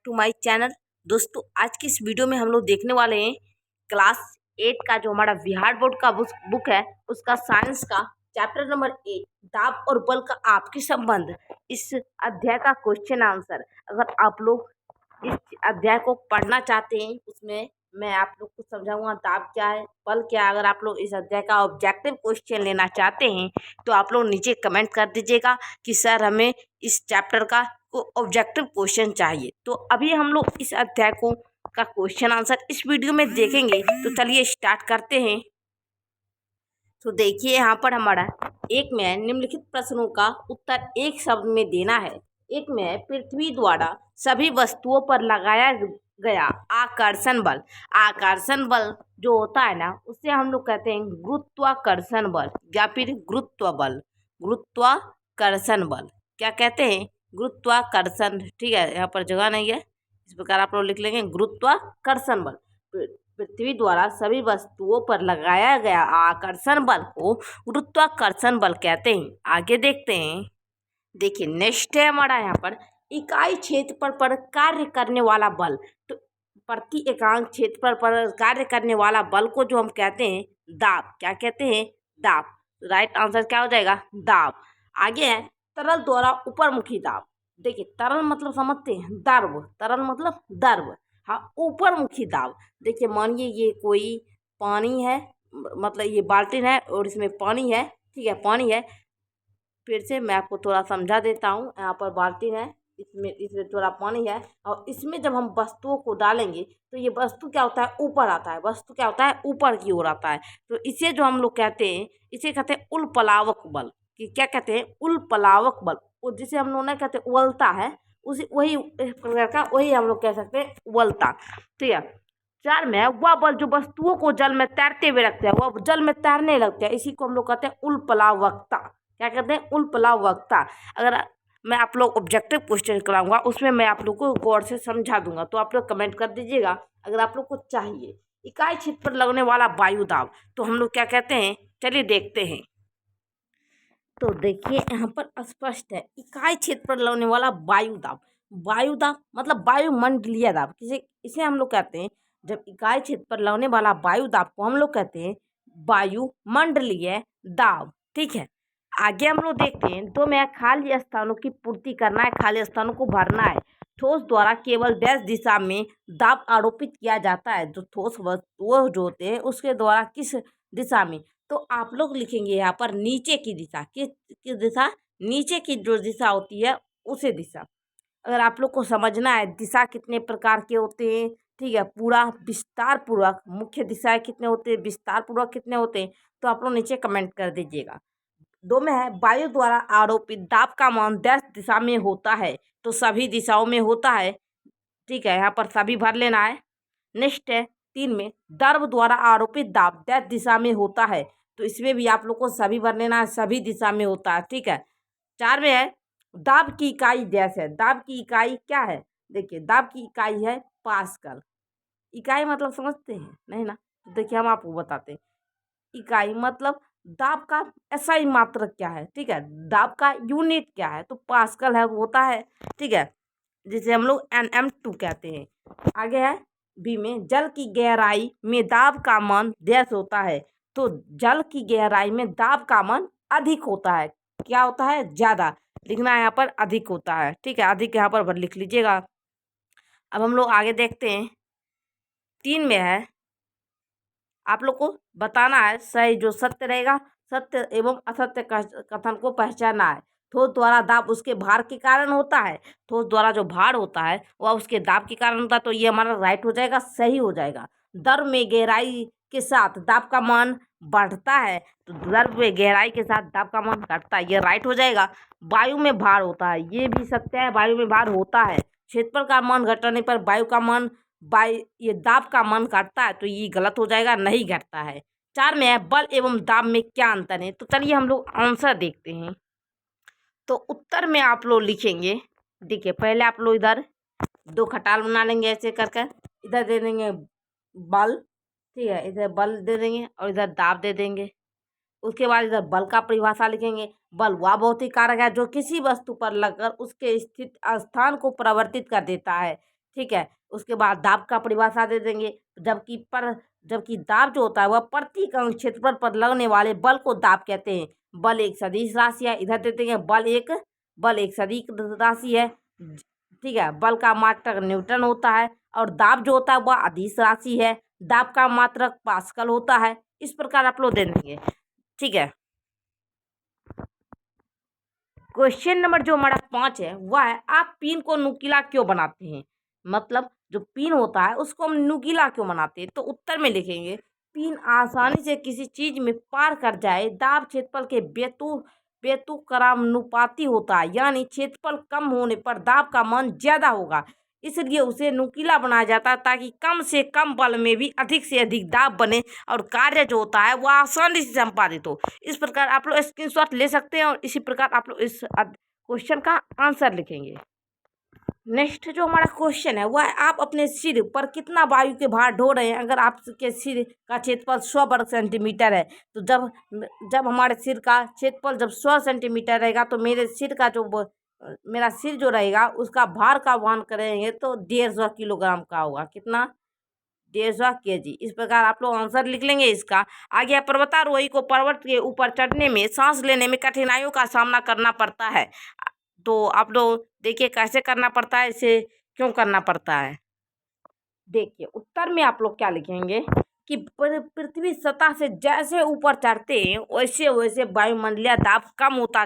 To my channel. दोस्तों, आज की इस वीडियो में हम लोग देखने वाले हैं क्लास 8 का जो हमारा बिहार बोर्ड का बुक है, उसका साइंस का चैप्टर नंबर 8 दाब और बल का आपसी संबंध। इस अध्याय का क्वेश्चन आंसर। अगर आप लोग इस अध्याय को पढ़ना चाहते हैं, उसमें मैं आप लोग को समझाऊंगा दाब क्या है, बल क्या है। अगर आप लोग इस अध्याय का ऑब्जेक्टिव क्वेश्चन लेना चाहते हैं तो आप लोग नीचे कमेंट कर दीजिएगा कि सर हमें इस चैप्टर का ऑब्जेक्टिव क्वेश्चन चाहिए। तो अभी हम लोग इस अध्याय को का क्वेश्चन आंसर इस वीडियो में देखेंगे। तो चलिए स्टार्ट करते हैं। तो देखिए, यहाँ पर हमारा एक में निम्नलिखित प्रश्नों का उत्तर एक शब्द में देना है। एक में पृथ्वी द्वारा सभी वस्तुओं पर लगाया गया आकर्षण बल। आकर्षण बल जो होता है ना, उससे हम लोग कहते हैं गुरुत्वाकर्षण बल या फिर गुरुत्व बल। गुरुत्वाकर्षण बल क्या कहते हैं? गुरुत्वाकर्षण। ठीक है, यहाँ पर जगह नहीं है, इस प्रकार आप लोग लिख लेंगे गुरुत्वाकर्षण बल। पृथ्वी द्वारा सभी वस्तुओं पर लगाया गया आकर्षण बल को गुरुत्वाकर्षण बल कहते हैं। आगे देखते हैं। देखिए नेक्स्ट है हमारा यहाँ पर इकाई क्षेत्रफल पर कार्य करने वाला बल। तो प्रति एकांक क्षेत्रफल पर कार्य करने वाला बल को जो हम कहते हैं दाब। क्या कहते हैं? दाब। राइट आंसर क्या हो जाएगा? दाब। आगे है तरल द्वारा ऊपरमुखी दाब। देखिए तरल मतलब समझते हैं? द्रव। तरल मतलब द्रव। हाँ, ऊपरमुखी दाब। देखिए मानिए ये कोई पानी है, मतलब ये बाल्टी है और इसमें पानी है। ठीक है, पानी है। फिर से मैं आपको थोड़ा समझा देता हूँ। यहाँ पर बाल्टी है, इसमें थोड़ा पानी है, और इसमें जब हम वस्तुओं को डालेंगे तो ये वस्तु क्या होता है? ऊपर आता है। वस्तु क्या होता है? ऊपर की ओर आता है। तो इसे जो हम लोग कहते हैं, इसे कहते हैं उलपलावक बल। कि क्या कहते हैं? उलपलावक बल। और जिसे हम लोग नहीं कहते उबलता है, उसी वही प्रकार का वही हम लोग कह सकते हैं उबलता। ठीक है। 4 में वह बल जो वस्तुओं को जल में तैरते हुए रखते हैं, वह जल में तैरने लगते हैं, इसी को हम लोग कहते हैं उलपलावकता। क्या कहते हैं? उलपलावकता। अगर मैं आप लोग ऑब्जेक्टिव क्वेश्चन कराऊंगा, उसमें मैं आप लोग को गौर से समझा दूंगा, तो आप लोग कमेंट कर दीजिएगा अगर आप लोग को चाहिए। इकाई क्षेत्र पर लगने वाला वायु दाब तो हम लोग क्या कहते हैं? चलिए देखते हैं। तो देखिए यहाँ पर स्पष्ट है, इकाई क्षेत्र पर लगने वाला वायु दाब। वायु दाब मतलब वायुमंडलीय दाब। इसे हम लोग कहते हैं, जब इकाई क्षेत्र पर लगने वाला वायु दाब को हम लोग कहते हैं वायुमंडलीय दाब। ठीक है। आगे हम लोग देखते हैं। 2 में खाली स्थानों की पूर्ति करना है, खाली स्थानों को भरना है। ठोस द्वारा केवल डैश दिशा में दाब आरोपित किया जाता है। जो ठोस वस्तुओं जो होते हैं उसके द्वारा किस दिशा में? तो आप लोग लिखेंगे यहाँ पर नीचे की दिशा। किस दिशा? नीचे की जो दिशा होती है उसे दिशा। अगर आप लोग को समझना है दिशा कितने प्रकार के होते हैं, ठीक है, पूरा विस्तार पूर्वक मुख्य दिशाएं कितने होते हैं, विस्तार पूर्वक कितने होते हैं, तो आप लोग नीचे कमेंट कर दीजिएगा। 2 में है वायु द्वारा आरोपित दाब का मान डैश दिशा में होता है। तो सभी दिशाओं में होता है। ठीक है, यहाँ पर सभी भर लेना है। नेक्स्ट है 3 में द्रव द्वारा आरोपित दाब डैश दिशा में होता है। तो इसमें भी आप लोग को सभी भर लेना है, सभी दिशा में होता है। ठीक है। 4 में है दाब की इकाई डैश है। दाब की इकाई क्या है? देखिए दाब की इकाई है पास्कल। इकाई मतलब समझते हैं? नहीं ना, तो देखिए हम आपको बताते हैं। इकाई मतलब दाब का एसआई मात्रक क्या है? ठीक है, दाब का यूनिट क्या है? तो पास्कल है, होता है। ठीक है, जिसे हम लोग nm2 कहते हैं। आगे है बी में जल की गहराई में दाब का मान डैश होता है। तो जल की गहराई में दाब का मान अधिक होता है। क्या होता है? ज्यादा। लिखना है यहाँ पर अधिक होता है। ठीक है, अधिक यहाँ पर लिख लीजिएगा। अब हम लोग आगे देखते हैं। 3 में है आप लोग को बताना है सही जो सत्य रहेगा, सत्य एवं असत्य कथन को पहचानना है। ठोस द्वारा दाब उसके भार के कारण होता है। ठोस द्वारा जो भार होता है वह उसके दाब के कारण होता है। तो ये हमारा राइट हो जाएगा, सही हो जाएगा। द्रव में गहराई के साथ दाब का मान बढ़ता है, तो द्रव में गहराई के साथ दाब का मान घटता है, ये राइट हो जाएगा। वायु में भार होता है, ये भी सत्य है, वायु में भार होता है। क्षेत्रफल का मान घटने पर वायु का मान ये दाब का मान घटता है, तो ये गलत हो जाएगा, नहीं घटता है। 4 में है बल एवं दाब में क्या अंतर है। तो चलिए हम लोग आंसर देखते हैं। तो उत्तर में आप लोग लिखेंगे, देखिए पहले आप लोग इधर 2 खटाल बना लेंगे ऐसे कर कर, इधर दे देंगे बल। ठीक है, इधर बल दे देंगे और इधर दाब दे देंगे। उसके बाद इधर बल का परिभाषा लिखेंगे। बल वह भौतिक कारक है जो किसी वस्तु पर लगकर उसके स्थित स्थान को परिवर्तित कर देता है। ठीक है। उसके बाद दाब का परिभाषा दे देंगे। जबकि दाब जो होता है वह प्रति इकाई क्षेत्रफल पर लगने वाले बल को दाब कहते हैं। बल एक सदिश राशि है। इधर दे देंगे बल एक सदिश राशि है। ठीक है। बल का मात्रक न्यूटन होता है और दाब जो होता है वह अदिश राशि है। दाब का मात्रक पास्कल होता है। इस प्रकार आप लोग दे देंगे। ठीक है। क्वेश्चन नंबर जो हमारा 5 है वह है, आप पिन को नुकीला क्यों बनाते हैं। मतलब जो पिन होता है उसको हम नुकीला क्यों बनाते हैं। तो उत्तर में लिखेंगे, पिन आसानी से किसी चीज में पार कर जाए, दाब क्षेत्रफल के बेतुकरानुपाती होता है, यानी क्षेत्रफल कम होने पर दाब का मान ज्यादा होगा, इसलिए उसे नुकीला बनाया जाता है ताकि कम से कम बल में भी अधिक से अधिक दाब बने और कार्य जो होता है वह आसानी से संपादित हो। इस प्रकार आप लोग स्क्रीनशॉट ले सकते हैं और इसी प्रकार आप लोग इस क्वेश्चन का आंसर लिखेंगे। नेक्स्ट जो हमारा क्वेश्चन है वह है, आप अपने सिर पर कितना वायु के भार ढो रहे हैं। अगर आपके सिर का क्षेत्रफल 100 वर्ग सेंटीमीटर है तो जब हमारे सिर का क्षेत्रफल जब 100 सेंटीमीटर रहेगा तो मेरा सिर जो रहेगा उसका भार का वहन करेंगे तो 150 किलोग्राम का होगा। कितना? 150 kg। इस प्रकार आप लोग आंसर लिख लेंगे इसका। आगे, पर्वतारोही को पर्वत के ऊपर चढ़ने में, सांस लेने में कठिनाइयों का सामना करना पड़ता है। तो आप लोग देखिए कैसे करना पड़ता है, इसे क्यों करना पड़ता है। देखिए उत्तर में आप लोग क्या लिखेंगे कि पृथ्वी सतह से जैसे ऊपर चढ़ते हैं वैसे वैसे वायुमंडलीय दाब कम होता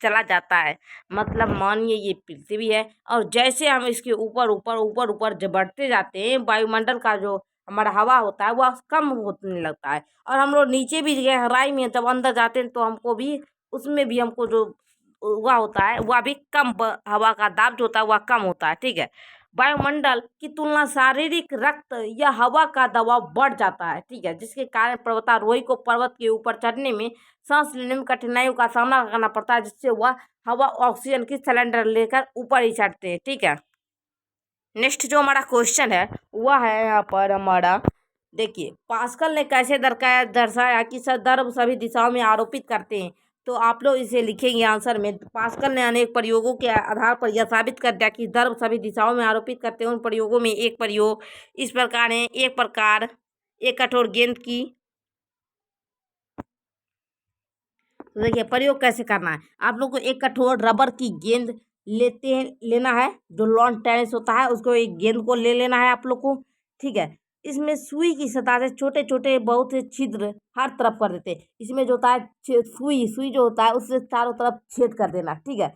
चला जाता है। मतलब मानिए ये पृथ्वी है और जैसे हम इसके ऊपर ऊपर ऊपर ऊपर जब बढ़ते जाते हैं, वायुमंडल का जो हमारा हवा होता है वह कम होने लगता है। और हम लोग नीचे भी गहराई में जब अंदर जाते हैं तो हमको भी उसमें भी हमको जो वह होता है वह भी कम हवा का दाब जो होता है वह कम होता है। ठीक है। वायुमंडल की तुलना शारीरिक रक्त या हवा का दबाव बढ़ जाता है। ठीक है। जिसके कारण पर्वतारोही को पर्वत के ऊपर चढ़ने में, सांस लेने में कठिनाइयों का सामना करना पड़ता है, जिससे वह हवा ऑक्सीजन की सिलेंडर लेकर ऊपर ही चढ़ते हैं। ठीक है। नेक्स्ट जो हमारा क्वेश्चन है वह है यहाँ पर हमारा, देखिए पास्कल ने कैसे दर्शाया कि द्रव सभी दिशाओं में आरोपित करते हैं। तो आप लोग इसे लिखेंगे आंसर में। पास्कल ने अनेक प्रयोगों के आधार पर यह साबित कर दिया कि द्रव सभी दिशाओं में आरोपित करते हैं। उन प्रयोगों में एक प्रयोग इस प्रकार है। एक कठोर गेंद की, तो देखिए प्रयोग कैसे करना है। आप लोग को एक कठोर रबर की गेंद लेना है, जो लॉन टेनिस होता है, उसको एक गेंद को ले लेना है आप लोग को। ठीक है। इसमें सुई की सतह से छोटे छोटे बहुत से छिद्र हर तरफ कर देते हैं। इसमें जो होता है सुई जो होता है उससे चारों तरफ छेद कर देना। ठीक है।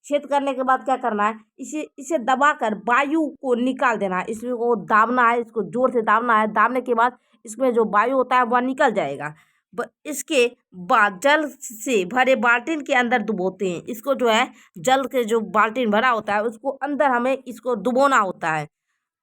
छेद करने के बाद क्या करना है, इसे दबाकर वायु को निकाल देना है। इसमें को दाबना है, इसको जोर से दाबना है। दाबने के बाद इसमें जो वायु होता है वह निकल जाएगा। इसके बाद जल से भरे बाल्टीन के अंदर डुबोते हैं। इसको जो है जल के जो बाल्टीन भरा होता है उसको अंदर हमें इसको डुबोना होता है।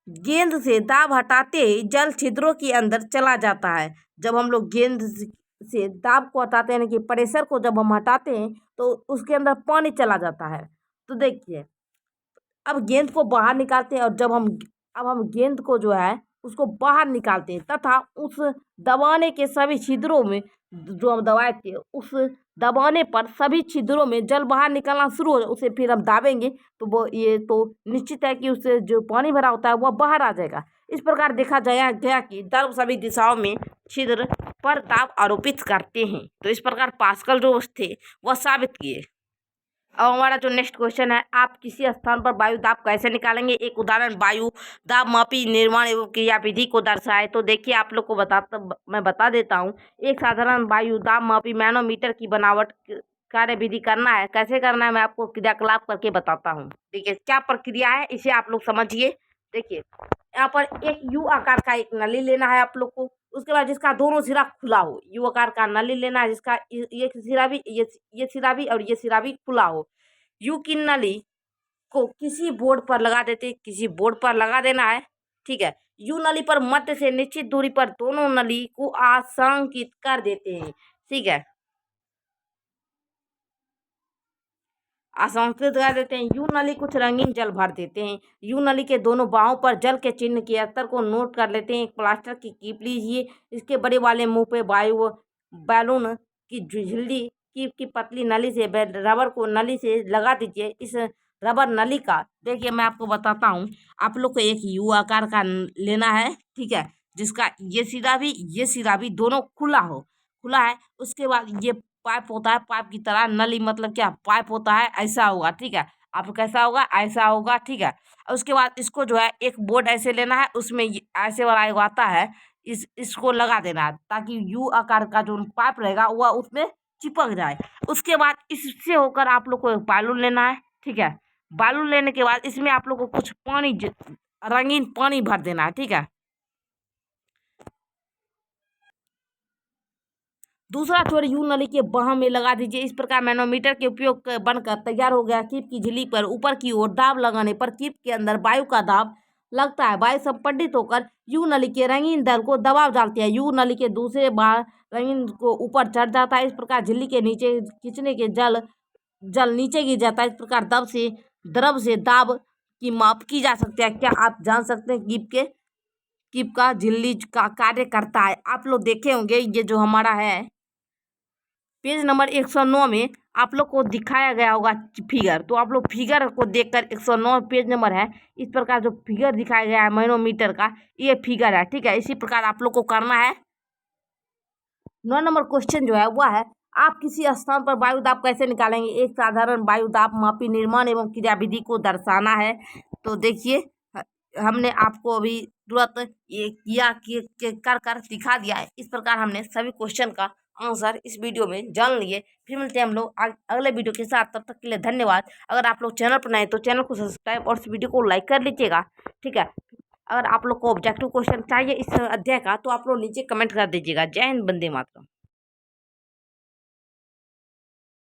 गेंद से दाब हटाते ही जल छिद्रों के अंदर चला जाता है। जब हम लोग गेंद से दाब को हटाते हैं, यानी कि प्रेशर को जब हम हटाते हैं तो उसके अंदर पानी चला जाता है। तो देखिए अब गेंद को बाहर निकालते हैं और अब हम गेंद को जो है उसको बाहर निकालते हैं तथा उस दबाने के सभी छिद्रों में, जो हम दबाए थे उस दबाने पर सभी छिद्रों में जल बाहर निकलना शुरू हो जाए। उसे फिर हम दाबेंगे तो वो ये तो निश्चित है कि उससे जो पानी भरा होता है वह बाहर आ जाएगा। इस प्रकार देखा गया कि द्रव सभी दिशाओं में छिद्र पर दाब आरोपित करते हैं। तो इस प्रकार पास्कल जो थे वह साबित किए। अब हमारा जो नेक्स्ट क्वेश्चन है, आप किसी स्थान पर वायु दाब कैसे निकालेंगे। एक उदाहरण वायु दाब मापी निर्माण एवं क्रियाविधि को दर्शाए। तो देखिए आप लोग को मैं बता देता हूँ। एक साधारण वायु दाब मापी मैनोमीटर की बनावट कार्यविधि करना है। कैसे करना है मैं आपको क्रियाकलाप करके बताता हूँ। देखिए क्या प्रक्रिया है इसे आप लोग समझिए। देखिए यहाँ पर एक यू आकार का एक नली लेना है आप लोग को। उसके बाद जिसका दोनों सिरा खुला हो, यू आकार का नली लेना है जिसका ये सिरा भी ये सिरा भी और ये सिरा भी खुला हो। यू की नली को किसी बोर्ड पर लगा देते, किसी बोर्ड पर लगा देना है। ठीक है। यू नली पर मध्य से निश्चित दूरी पर दोनों नली को आशंकित कर देते हैं। ठीक है। आशंकित कर देते हैं। यू नली कुछ रंगीन जल भर देते हैं। यू नली के दोनों बाहों पर जल के चिन्ह के स्तर को नोट कर लेते हैं। एक प्लास्टर की कीप लीजिए, इसके बड़े वाले मुंह पे वायु बैलून की झिल्ली की पतली नली से रबर को नली से लगा दीजिए। इस रबर नली का, देखिए मैं आपको बताता हूँ। आप लोग को एक यू आकार का लेना है, ठीक है, जिसका ये सीधा भी दोनों खुला है। उसके बाद ये पाइप होता है, पाइप की तरह नली मतलब क्या पाइप होता है, ऐसा होगा, ठीक है। आप कैसा होगा, ऐसा होगा, ठीक है। और उसके बाद इसको जो है एक बोर्ड ऐसे लेना है, उसमें ऐसे वाला एक आता है, इसको लगा देना है ताकि यू आकार का जो पाइप रहेगा वह उसमें चिपक जाए। उसके बाद इससे होकर आप लोग को एक बालू लेना है, ठीक है। बालू लेने के बाद इसमें आप लोग को कुछ रंगीन पानी भर देना है, ठीक है। दूसरा छोर यू नली के बाह में लगा दीजिए। इस प्रकार मैनोमीटर के उपयोग बनकर तैयार हो गया। कीप की झिल्ली पर ऊपर की ओर दाब लगाने पर कीप के अंदर वायु का दाब लगता है। वायु संपीड़ित होकर यू नली के रंगीन दल को दबाव डालती है। यू नली के दूसरे बार रंगीन को ऊपर चढ़ जाता है। इस प्रकार झिल्ली के नीचे खींचने के जल नीचे गिर जाता है। इस प्रकार द्रव से दाब की माप की जा सकती है। क्या आप जान सकते हैं कीप का झिल्ली का कार्य करता है? आप लोग देखे होंगे, ये जो हमारा है पेज नंबर 109 में आप लोग को दिखाया गया होगा फिगर। तो आप लोग फिगर को देखकर 109 पेज नंबर है, इस प्रकार जो फिगर दिखाया गया है मैनोमीटर का, ये फिगर है, ठीक है। इसी प्रकार आप लोग को करना है। 9 नंबर क्वेश्चन जो है वह है, आप किसी स्थान पर वायु दाब कैसे निकालेंगे? एक साधारण वायु दाब मापी निर्माण एवं क्रियाविधि को दर्शाना है। तो देखिए, हमने आपको अभी तुरंत ये किया कि कर दिखा दिया है। इस प्रकार हमने सभी क्वेश्चन का आंसर इस वीडियो में जान लिए। फिर मिलते हैं हम लोग अगले वीडियो के साथ। तब तक के लिए धन्यवाद। अगर आप लोग चैनल पर नए तो चैनल को सब्सक्राइब और इस वीडियो को लाइक कर लीजिएगा, ठीक है। अगर आप लोग को ऑब्जेक्टिव क्वेश्चन चाहिए इस अध्याय का तो आप लोग नीचे कमेंट कर दीजिएगा। जय हिंद, वंदे मातरम।